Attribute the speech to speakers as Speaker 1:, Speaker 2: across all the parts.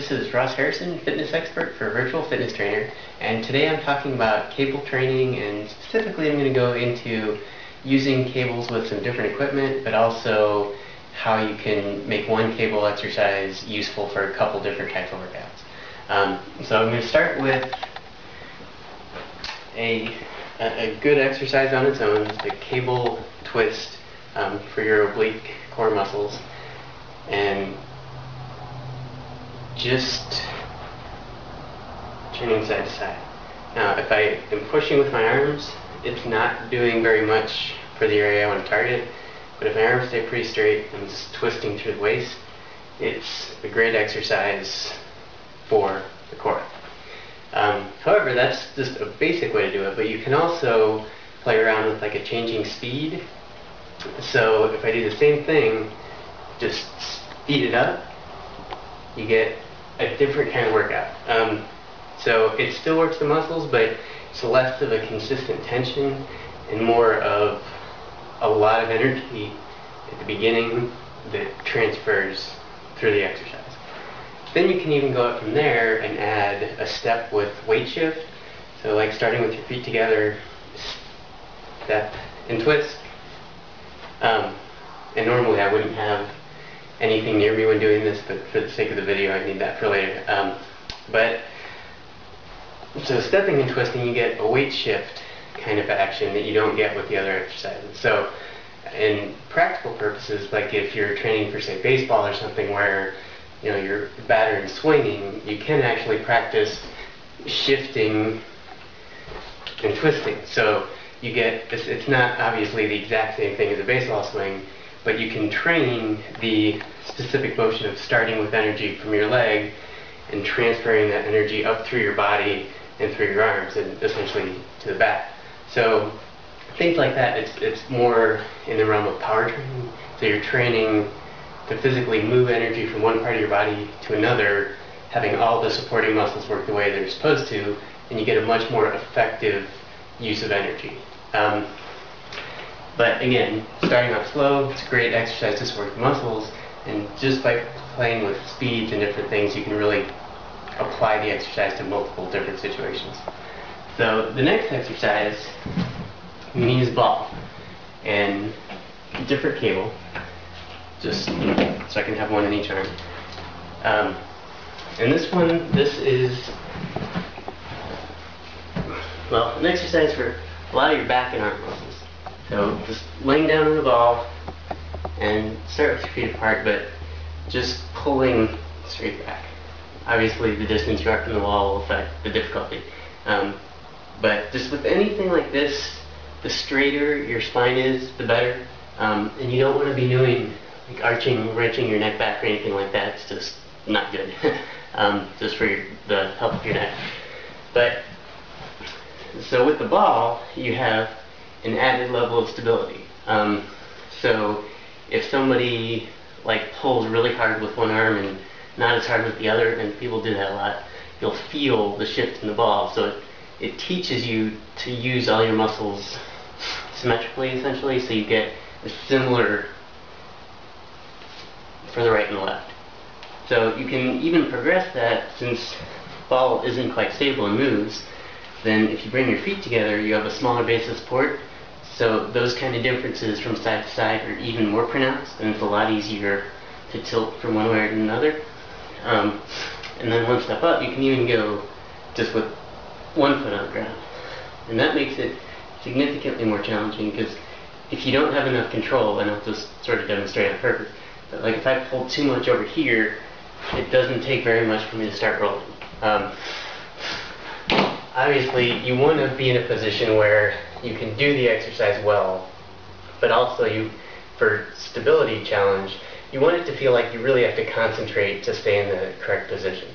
Speaker 1: This is Ross Harrison, fitness expert for Virtual Fitness Trainer, and today I'm talking about cable training, and specifically I'm going to go into using cables with some different equipment, but also how you can make one cable exercise useful for a couple different types of workouts. So I'm going to start with a good exercise on its own, the cable twist for your oblique core muscles, and just turning side to side. Now, if I am pushing with my arms, it's not doing very much for the area I want to target, but if my arms stay pretty straight and just twisting through the waist, it's a great exercise for the core. However, that's just a basic way to do it, but you can also play around with like a changing speed. So if I do the same thing, just speed it up, you get a different kind of workout. So it still works the muscles, but it's less of a consistent tension and more of a lot of energy at the beginning that transfers through the exercise. Then you can even go up from there and add a step with weight shift. So like starting with your feet together, step and twist. And normally I wouldn't have anything near me when doing this, but for the sake of the video I need that for later. So stepping and twisting, you get a weight shift kind of action that you don't get with the other exercises. So in practical purposes, like if you're training for say baseball or something where you're batter and swinging, you can actually practice shifting and twisting. So you get, it's not obviously the exact same thing as a baseball swing, but you can train the specific motion of starting with energy from your leg and transferring that energy up through your body and through your arms and essentially to the bat. So things like that, it's more in the realm of power training. So you're training to physically move energy from one part of your body to another, having all the supporting muscles work the way they're supposed to, and you get a much more effective use of energy. But again, starting off slow, it's a great exercise to support the muscles, and just by playing with speeds and different things, you can really apply the exercise to multiple different situations. So the next exercise, we can use ball and a different cable, just so I can have one in each arm. And this one, this is, well, an exercise for a lot of your back and arm muscles. So just laying down on the ball and start with your feet apart, but just pulling straight back. Obviously the distance you are from the wall will affect the difficulty. But just with anything like this, the straighter your spine is, the better. And you don't want to be doing like wrenching your neck back or anything like that. It's just not good. Just for the help of your neck. But so with the ball, you have an added level of stability. So if somebody like pulls really hard with one arm and not as hard with the other, and people do that a lot, you'll feel the shift in the ball. So it teaches you to use all your muscles symmetrically, essentially, so you get a similar for the right and the left. So you can even progress that, since the ball isn't quite stable and moves, then if you bring your feet together, you have a smaller base of support. So those kind of differences from side to side are even more pronounced, and it's a lot easier to tilt from one way or another. And then one step up, you can even go just with one foot on the ground. And that makes it significantly more challenging, because if you don't have enough control, and I'll just sort of demonstrate on purpose, but like if I pull too much over here, it doesn't take very much for me to start rolling. Obviously, you want to be in a position where you can do the exercise well, but also for stability challenge, you want it to feel like you really have to concentrate to stay in the correct position.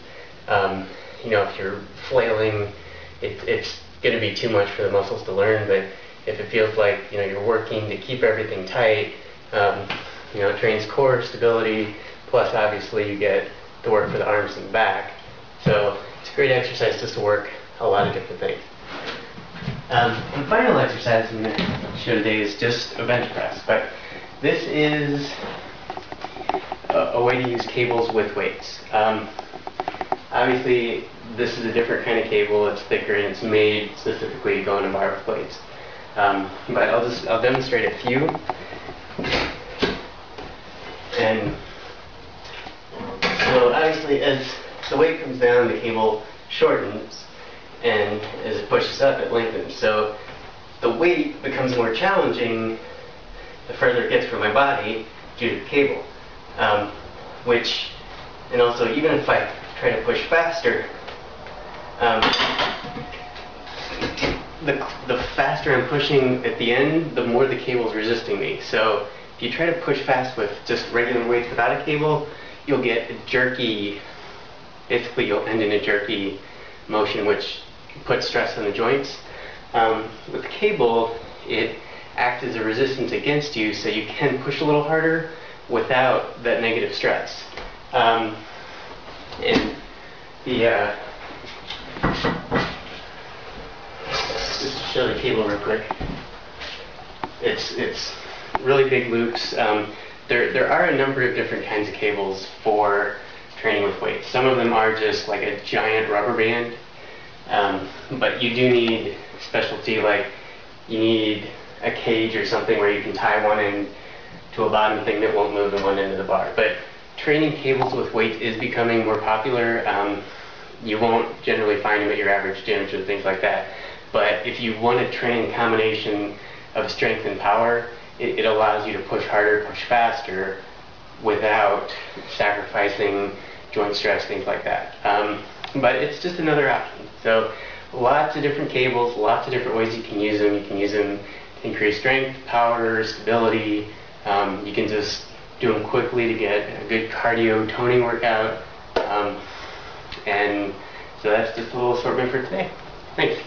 Speaker 1: If you're flailing, it's going to be too much for the muscles to learn, but if it feels like you're working to keep everything tight, it trains core stability, plus obviously you get to work for the arms and the back. So it's a great exercise just to work a lot of different things. The final exercise I'm going to show today is just a bench press, but this is a way to use cables with weights. Obviously, this is a different kind of cable. It's thicker and it's made specifically to go in a bar with weights. But I'll demonstrate a few. And so obviously, as the weight comes down, the cable shortens, and as it pushes up, it lengthens. So the weight becomes more challenging the further it gets from my body due to the cable. And also, even if I try to push faster, the faster I'm pushing at the end, the more the cable's resisting me. So if you try to push fast with just regular weights without a cable, you'll get a jerky, basically you'll end in a jerky motion, which puts stress on the joints. With the cable, it acts as a resistance against you, so you can push a little harder without that negative stress. And the just to show the cable real quick, it's really big loops. There are a number of different kinds of cables for training with weights. Some of them are just like a giant rubber band, but you do need specialty, like you need a cage or something where you can tie one end to a bottom thing that won't move in one end of the bar. But training cables with weights is becoming more popular. You won't generally find them at your average gyms or things like that. But if you want to train a combination of strength and power, it allows you to push harder, push faster, without sacrificing joint stress, things like that. But it's just another option. So lots of different cables, lots of different ways you can use them. You can use them to increase strength, power, stability. You can just do them quickly to get a good cardio toning workout. And so that's just a little assortment for today. Thanks.